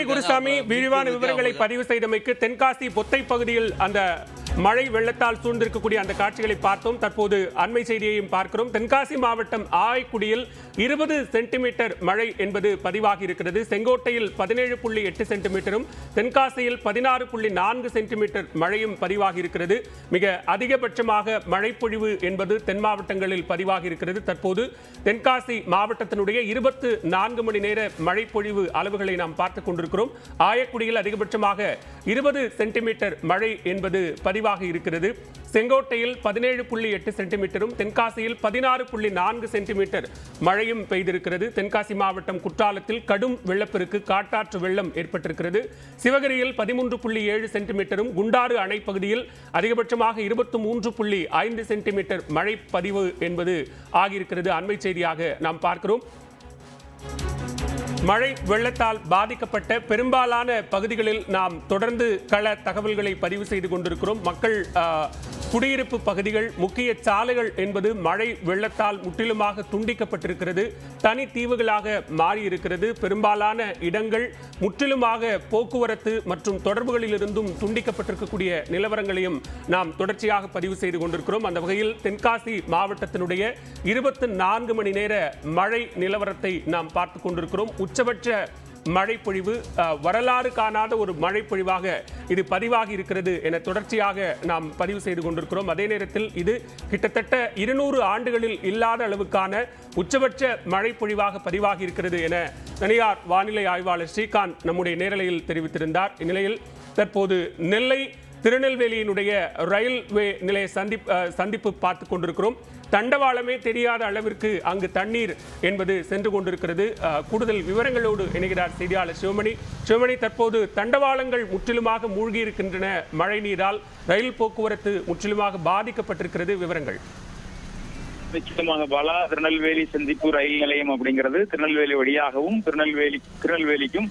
குருசாமி விரிவான விவரங்களை பதிவு செய்தமைக்கு. தென்காசி பொத்தை பகுதியில் அந்த மழை வெள்ளத்தால் சூழ்ந்திருக்கக்கூடிய அந்த காட்சிகளை பார்த்தோம். தற்போது அண்மை செய்தியையும் பார்க்கிறோம். தென்காசி மாவட்டம் ஆய்க்குடியில் 20 சென்டிமீட்டர் மழை என்பது பதிவாகி இருக்கிறது. செங்கோட்டையில் 17.8 சென்டிமீட்டரும் தென்காசியில் 16.4 சென்டிமீட்டர் மழையும் பதிவாகி இருக்கிறது. மிக அதிகபட்சமாக மழைப்பொழிவு என்பது தென் மாவட்டங்களில் பதிவாகி இருக்கிறது. தற்போது தென்காசி மாவட்டத்தினுடைய 24 மணி நேர மழைப்பொழிவு அளவுகளை நாம் பார்த்துக் கொண்டிருக்கிறோம். ஆயக்குடியில் அதிகபட்சமாக 20 சென்டிமீட்டர் மழை என்பது பதிவாகி இருக்கிறது. செங்கோட்டையில் 17.8 சென்டிமீட்டரும் தென்காசியில் 16.4 சென்டிமீட்டர் மழையும் பெய்திருக்கிறது. தென்காசி மாவட்டம் குற்றாலத்தில் கடும் வெள்ளப்பெருக்கு, காட்டாற்று வெள்ளம் ஏற்பட்டிருக்கிறது. சிவகிரியில் 13.7 சென்டிமீட்டரும் குண்டாறு அணை பகுதியில் அதிகபட்சமாக 23.5 சென்டிமீட்டர் மழை பதிவு என்பது ஆகியிருக்கிறது. அண்மை செய்தியாக நாம் பார்க்கிறோம். மழை வெள்ளத்தால் பாதிக்கப்பட்ட பெரும்பாலான பகுதிகளில் நாம் தொடர்ந்து கள தகவல்களை பதிவு செய்து கொண்டிருக்கிறோம். மக்கள் குடியிருப்பு பகுதிகள், முக்கிய சாலைகள் என்பது மழை வெள்ளத்தால் முற்றிலுமாக துண்டிக்கப்பட்டிருக்கிறது. தனி தீவுகளாக மாறியிருக்கிறது. பெரும்பாலான இடங்கள் முற்றிலுமாக போக்குவரத்து மற்றும் தொடர்புகளில் இருந்தும் துண்டிக்கப்பட்டிருக்கக்கூடிய நிலவரங்களையும் நாம் தொடர்ச்சியாக பதிவு செய்து கொண்டிருக்கிறோம். அந்த வகையில் தென்காசி மாவட்டத்தினுடைய 24 மணி நேர மழை நிலவரத்தை நாம் பார்த்துக் கொண்டிருக்கிறோம். உச்சபட்ச மழைப்பொழிவு, வரலாறு காணாத ஒரு மழைப்பொழிவாக இது பதிவாகி இருக்கிறது என தொடர்ச்சியாக நாம் பதிவு செய்து கொண்டிருக்கிறோம். அதே நேரத்தில் இது கிட்டத்தட்ட 200 ஆண்டுகளில் இல்லாத அளவுக்கான உச்சபட்ச மழைப்பொழிவாக பதிவாகி இருக்கிறது என தனியார் வானிலை ஆய்வாளர் ஸ்ரீகாந்த் நம்முடைய நேரலையில் தெரிவித்திருந்தார். இந்நிலையில் தற்போது நெல்லை திருநெல்வேலியினுடைய ரயில்வே நிலைய சந்திப்பு பார்த்துக் கொண்டிருக்கிறோம். தண்டவாளமே தெரியாத அளவிற்கு அங்கு தண்ணீர் என்பது சென்று கொண்டிருக்கிறது. கூடுதல் விவரங்களோடு இணைகிறார் செய்தியாளர் சிவமணி. தற்போது தண்டவாளங்கள் முற்றிலுமாக மூழ்கி இருக்கின்றன மழை நீரால். ரயில் போக்குவரத்து முற்றிலுமாக பாதிக்கப்பட்டிருக்கிறது. விவரங்கள். நிச்சயமாக பாலா, திருநெல்வேலி சந்திப்பு ரயில் நிலையம் அப்படிங்கிறது திருநெல்வேலி வழியாகவும் திருநெல்வேலிக்கும்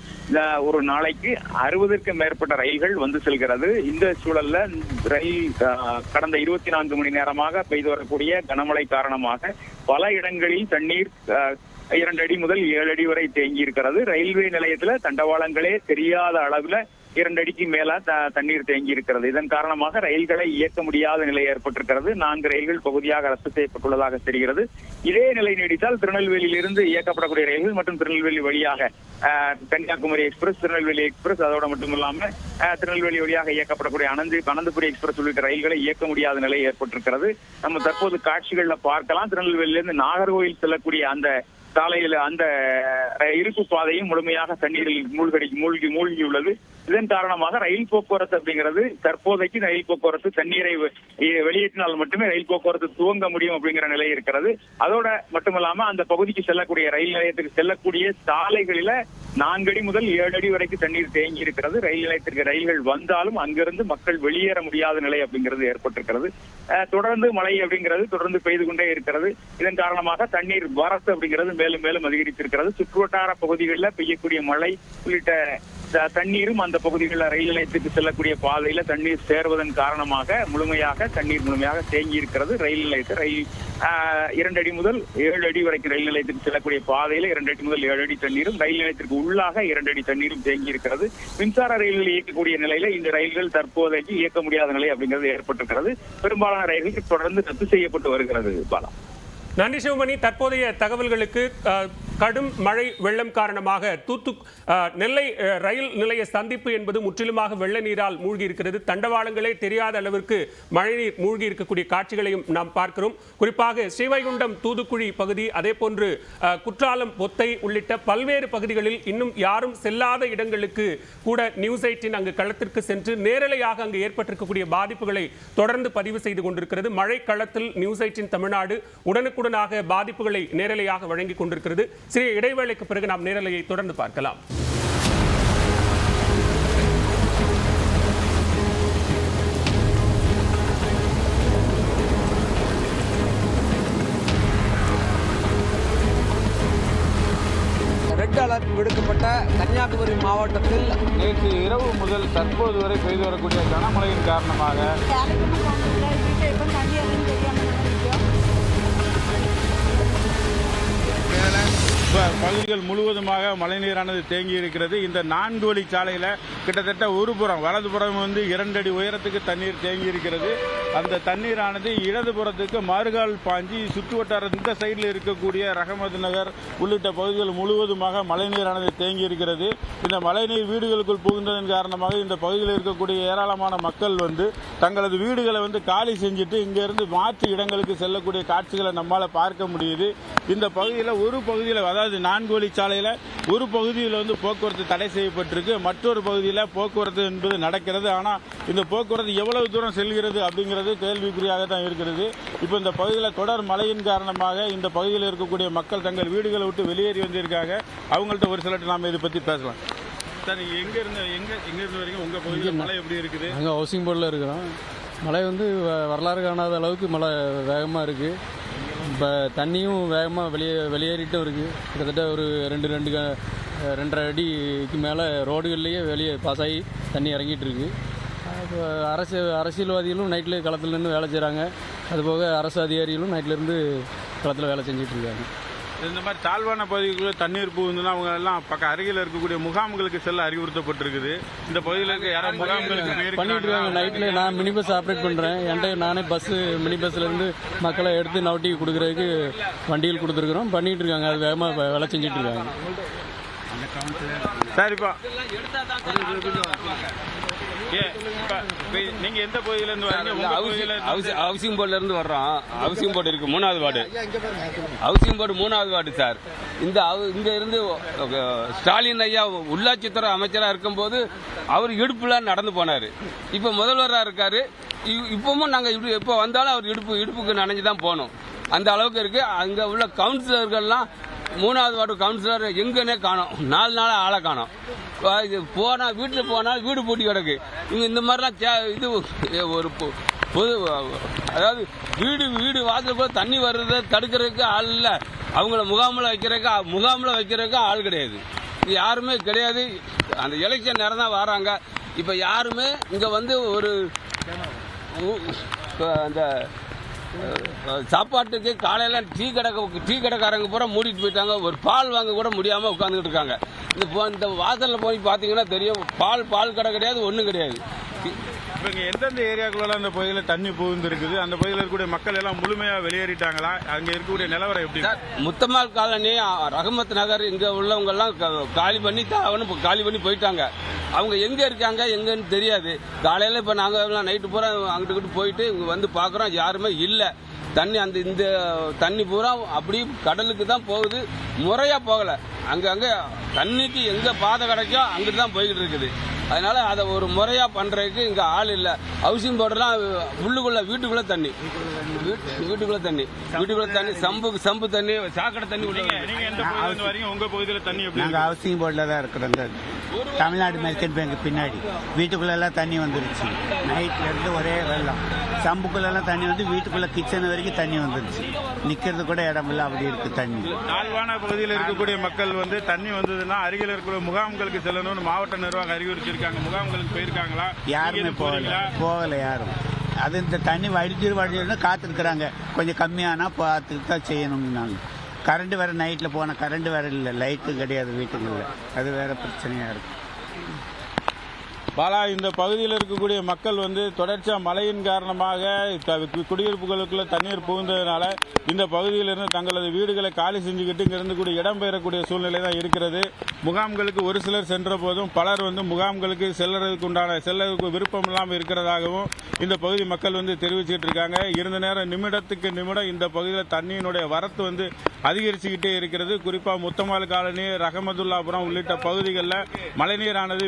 ஒரு நாளைக்கு 60க்கும் மேற்பட்ட ரயில்கள் வந்து செல்கிறது. இந்த சூழல்ல ரயில் கடந்த 24 மணி நேரமாக பெய்து வரக்கூடிய கனமழை காரணமாக பல இடங்களில் தண்ணீர் 2 அடி முதல் 7 அடி வரை தேங்கி இருக்கிறது. ரயில்வே நிலையத்துல தண்டவாளங்களே தெரியாத அளவுல 2 அடிக்கு மேல தண்ணீர் தேங்கி இருக்கிறது. இதன் காரணமாக ரயில்களை இயக்க முடியாத நிலை ஏற்பட்டிருக்கிறது. 4 ரயில்கள் பகுதியாக ரத்து செய்யப்பட்டுள்ளதாக தெரிகிறது. இதே நிலை நீடித்தால் திருநெல்வேலியிலிருந்து இயக்கப்படக்கூடிய ரயில்கள் மற்றும் திருநெல்வேலி வழியாக கன்னியாகுமரி எக்ஸ்பிரஸ், திருநெல்வேலி எக்ஸ்பிரஸ், அதோடு மட்டுமில்லாம திருநெல்வேலி வழியாக இயக்கப்படக்கூடிய அனந்தபுரி எக்ஸ்பிரஸ் உள்ளிட்ட ரயில்களை இயக்க முடியாத நிலை ஏற்பட்டிருக்கிறது. நம்ம தற்போது காட்சிகள்ல பார்க்கலாம். திருநெல்வேலியிலிருந்து நாகர்கோவில் செல்லக்கூடிய அந்த சாலையில் அந்த இருப்பு பாதையும் முழுமையாக தண்ணீரில் மூழ்கியுள்ளது. இதன் காரணமாக ரயில் போக்குவரத்து அப்படிங்கிறது தற்போதைக்கு ரயில் போக்குவரத்து தண்ணீரை வெளியேற்றினால் மட்டுமே ரயில் போக்குவரத்து துவங்க முடியும் அப்படிங்கிற நிலை இருக்கிறது. அதோட மட்டுமல்லாம அந்த பகுதிக்கு செல்லக்கூடிய ரயில் நிலையத்துக்கு செல்லக்கூடிய சாலைகளில 4 அடி முதல் 7 அடி வரைக்கும் தண்ணீர் தேங்கி இருக்கிறது. ரயில் நிலையத்திற்கு ரயில்கள் வந்தாலும் அங்கிருந்து மக்கள் வெளியேற முடியாத நிலை அப்படிங்கிறது ஏற்பட்டிருக்கிறது. தொடர்ந்து மழை அப்படிங்கிறது தொடர்ந்து பெய்து கொண்டே இருக்கிறது. இதன் காரணமாக தண்ணீர் வரத்து அப்படிங்கிறது மேலும் மேலும் அதிகரித்திருக்கிறது. சுற்றுவட்டார பகுதிகளில் பெய்யக்கூடிய மழை உள்ளிட்ட தண்ணீரும் அந்த பகுதிகளில் ரயில் நிலையத்துக்கு செல்லக்கூடிய பாதையில தண்ணீர் சேர்வதன் காரணமாக தண்ணீர் முழுமையாக தேங்கி இருக்கிறது. ரயில் நிலையத்தில் 2 அடி முதல் 7 அடி வரைக்கும் ரயில் நிலையத்துக்கு செல்லக்கூடிய பாதையில 2 அடி முதல் 7 அடி தண்ணீரும், ரயில் நிலையத்திற்கு உள்ளாக 2 அடி தண்ணீரும் தேங்கி இருக்கிறது. மின்சார ரயில்கள் இயக்கக்கூடிய நிலையில இந்த ரயில்கள் தற்போதைக்கு இயக்க முடியாத நிலை அப்படிங்கிறது ஏற்பட்டிருக்கிறது. பெரும்பாலான ரயில்கள் தொடர்ந்து ரத்து செய்யப்பட்டு வருகிறது. பாலா, நன்றி சிவமணி. தற்போதைய தகவல்களுக்கு. கடும் மழை வெள்ளம் காரணமாக நெல்லை ரயில் நிலைய சந்திப்பு என்பது முற்றிலுமாக வெள்ள நீரால் மூழ்கி இருக்கிறது. தண்டவாளங்களே தெரியாத அளவிற்கு மழைநீர் மூழ்கி இருக்கக்கூடிய காட்சிகளையும் நாம் பார்க்கிறோம். குறிப்பாக ஸ்ரீவைகுண்டம் தூதுக்குழி பகுதி, அதே போன்று குற்றாலம் பொத்தை உள்ளிட்ட பல்வேறு பகுதிகளில் இன்னும் யாரும் செல்லாத இடங்களுக்கு கூட நியூஸ் 18 அங்கு களத்திற்கு சென்று நேரலையாக அங்கு ஏற்பட்டிருக்கக்கூடிய பாதிப்புகளை தொடர்ந்து பதிவு செய்து கொண்டிருக்கிறது. மழை களத்தில் நியூஸ் 18 தமிழ்நாடு உடனுக்குடனாக பாதிப்புகளை நேரலையாக வழங்கிக் கொண்டிருக்கிறது. சிறிய இடைவேளைக்கு பிறகு நாம் நேரலையை தொடர்ந்து பார்க்கலாம். ரெட் அலர்ட் விடுக்கப்பட்ட கன்னியாகுமரி மாவட்டத்தில் நேற்று இரவு முதல் தற்போது வரை பெய்து வரக்கூடிய கனமழையின் காரணமாக பகுதிகள் முழுவதுமாக மழைநீரானது தேங்கி இருக்கிறது. இந்த 4 வழி சாலையில கிட்டத்தட்ட ஒரு புறம் வலதுபுறம் 2 அடி உயரத்துக்கு தண்ணீர் தேங்கி இருக்கிறது. அந்த தண்ணீரானது இடதுபுறத்துக்கு மறுகால் பாஞ்சி சுற்று வட்டார இந்த சைடில் இருக்கக்கூடிய ரஹமத் நகர் உள்ளிட்ட பகுதிகள் முழுவதுமாக மழைநீரானது தேங்கி இருக்கிறது. இந்த மழைநீர் வீடுகளுக்குள் புகுந்ததன் காரணமாக இந்த பகுதியில் இருக்கக்கூடிய ஏராளமான மக்கள் தங்களது வீடுகளை காலி செஞ்சுட்டு இங்கிருந்து மாற்று இடங்களுக்கு செல்லக்கூடிய காட்சிகளை நம்மால பார்க்க முடியுது. இந்த பகுதியில் ஒரு பகுதியில், அதாவது 4 வழி சாலையில் ஒரு பகுதியில் போக்குவரத்து தடை செய்யப்பட்டிருக்கு, மற்றொரு பகுதியில் போக்குவரத்து என்பது நடக்கிறது. ஆனால் இந்த போக்குவரத்து எவ்வளவு தூரம் செல்கிறது அப்படிங்கிறது கேள்விக்குறியாக தான் இருக்கிறது. இப்போ இந்த பகுதியில் தொடர் மழையின் காரணமாக இந்த பகுதியில் இருக்கக்கூடிய மக்கள் தங்கள் வீடுகளை விட்டு வெளியேறி வந்திருக்காங்க. அவங்கள்ட்ட ஒரு சிலர் நாம் இதை பற்றி பேசலாம். சார், எங்க இருந்து வரைக்கும் உங்க பகுதியில் மழை எப்படி இருக்குது? நாங்கள் ஹவுசிங் போர்டில் இருக்கிறோம். மழை வரலாறு காணாத அளவுக்கு மழை வேகமாக இருக்குது. இப்போ தண்ணியும் வேகமாக வெளியேறிட்டும் இருக்குது. கிட்டத்தட்ட ஒரு 2.5 அடிக்கு மேலே ரோடுகள்லேயே வெளியே பாஸ் ஆகி தண்ணி இறங்கிட்டு இருக்கு. இப்போ அரசியல்வாதிகளும் நைட்டில் களத்தில் நின்று வேலை செய்கிறாங்க. அதுபோக அரசு அதிகாரிகளும் நைட்லேருந்து களத்தில் வேலை செஞ்சுட்டு இருக்காங்க. இந்த மாதிரி தாழ்வான பகுதிக்குள்ள தண்ணீர் புகுந்துன்னா அவங்க எல்லாம் பக்கம் அருகில் இருக்கக்கூடிய முகாம்களுக்கு செல்ல அறிவுறுத்தப்பட்டிருக்குது. இந்த பகுதியில் இருக்க யாரும் முகாம்களுக்கு பண்ணிட்டு இருக்காங்க. நைட்டில் நான் மினி பஸ் ஆப்ரேட் பண்ணுறேன். என்கிட்ட நானே மினி பஸ்லேருந்து மக்களை எடுத்து நவட்டி கொடுக்குறதுக்கு வண்டிகள் கொடுத்துருக்குறோம். பண்ணிட்டு இருக்காங்க. அது வேகமாக வேலை செஞ்சுட்டு இருக்காங்க. சரிப்பா, நீங்க எந்த பகுதியில இருந்து வரீங்க? ஹவுசிங் போர்டுல இருந்து வர்றோம். ஹவுசிங் போர்டு இருக்கு 3வது வார்டு. ஹவுசிங் போர்டு 3வது வார்டு சார். இங்க இருந்து ஸ்டாலின் ஐயா உள்ளாட்சித்துறை அமைச்சரா இருக்கும்போது அவர் இடுப்புல நடந்து போனாரு. இப்ப முதல்வரா இருக்காரு. இப்பவும் நாங்க எப்ப வந்தாலும் அவர் இடுப்புக்கு நனைஞ்சுதான் போனோம். அந்த அளவுக்கு இருக்கு. அங்க உள்ள கவுன்சிலர்கள்லாம் 3வது வார்டு கவுன்சிலர் எங்கன்னே காணோம். 4 நாளா ஆளை காணோம். போனா வீட்டில் போனால் வீடு பூட்டி கிடக்கு. இந்த மாதிரிலாம் இது ஒரு பொது, அதாவது வீடு வாசல் கூட தண்ணி வர்றதை தடுக்கிறதுக்கு ஆள் இல்லை. அவங்கள முகாமில் வைக்கிறதுக்கு ஆள் கிடையாது. இது யாருமே கிடையாது. அந்த எலெக்ஷன் நேரம் தான் வராங்க. இப்போ யாருமே இங்கே ஒரு அந்த சாப்பாட்டுக்கு காலையில டீ கடைக்காரங்க பூரா மூடிட்டு போயிட்டாங்க. ஒரு பால் வாங்க கூட முடியாம உட்காந்துக்கிட்டு இருக்காங்க. இந்த வாசல்ல போய் பாத்தீங்கன்னா தெரியும். பால் கடை கிடையாது, ஒண்ணும் கிடையாது. இப்போ எந்தெந்த ஏரியாக்குள்ள அந்த பகுதியில் தண்ணி புகுந்து இருக்குது? அந்த பகுதியில் இருக்கக்கூடிய மக்கள் எல்லாம் முழுமையா வெளியேறிட்டாங்களா? அங்க இருக்கக்கூடிய நிலவரம் எப்படி? முத்தமால் காலனி, ரஹமத் நகர், இங்க உள்ளவங்க எல்லாம் காலி பண்ணி போயிட்டாங்க. அவங்க எங்க இருக்காங்க எங்கன்னு தெரியாது. காலையில இப்ப நாங்க நைட்டு பூரா அங்கிட்டு போயிட்டு இங்க பாக்குறோம், யாருமே இல்ல. இந்த தண்ணி பூரா அப்படி கடலுக்கு தான் போகுது. முறையா போகல. அங்க தண்ணிக்கு எங்க பாதை கிடைக்கோ அங்கிட்டு தான் போய்கிட்டு இருக்குது. அதனால அதை ஒரு முறையா பண்றதுக்கு இங்க ஆள் இல்ல. ஹவுசிங் போர்டுலாம் வீட்டுக்குள்ள தண்ணி, சம்பு தண்ணி, சாக்கடை தண்ணி. உங்க பகுதியில தண்ணி எப்படி? நாங்க ஹவுசிங் போர்டில் தான் இருக்கிறோம். தமிழ்நாடு மெர்கன்ட் பேங்க் பின்னாடி வீட்டுக்குள்ள எல்லாம் தண்ணி வந்துருச்சு. நைட்ல இருந்து ஒரே வெள்ளம். சம்புக்குள்ள எல்லாம் தண்ணி வீட்டுக்குள்ள கிச்சன் வரைக்கும் தண்ணி வந்துருச்சு. நிக்கிறது கூட இடம் இல்ல, அப்படி இருக்கு தண்ணி. தாழ்வான பகுதியில் இருக்கக்கூடிய மக்கள் தண்ணி வந்ததுன்னா அருகில் இருக்கிற முகாம்களுக்கு செல்லணும்னு மாவட்ட நிர்வாகம் அறிவுறுத்திருக்காங்க. முகாம்களுக்கு போயிருக்காங்களா? யாருமே போகல யாரும். அது இந்த தண்ணி வடிஞ்சிருந்தா காத்திருக்கிறாங்க. கொஞ்சம் கம்மியானா பார்த்துட்டு தான் செய்யணும். நாங்கள் கரண்ட் வேற நைட்ல போன கரண்ட் வேற இல்லை, லைட்டு கிடையாது வீட்டுக்குள்ள. அது வேற பிரச்சனையா இருக்கு. பாலா, இந்த பகுதியில் இருக்கக்கூடிய மக்கள் தொடர்ச்சியா மழையின் காரணமாக குடியிருப்புகளுக்குள்ள தண்ணீர் புகுந்ததுனால இந்த பகுதியிலிருந்து தங்களது வீடுகளை காலி செஞ்சுக்கிட்டு இங்கிருந்து கூட இடம்பெயரக்கூடிய சூழ்நிலை தான் இருக்கிறது. முகாம்களுக்கு ஒரு சிலர் சென்ற போதும் பலர் முகாம்களுக்கு செல்லறதுக்கு விருப்பம் இல்லாமல் இருக்கிறதாகவும் இந்த பகுதி மக்கள் தெரிவிச்சுட்டு இருக்காங்க. இருந்த நேரம் நிமிடத்துக்கு நிமிடம் இந்த பகுதியில் தண்ணியினுடைய வரத்து அதிகரிச்சுக்கிட்டே இருக்கிறது. குறிப்பா முத்தமால் காலனி, ரஹமதுல்லாபுரம் உள்ளிட்ட பகுதிகளில் மழைநீரானது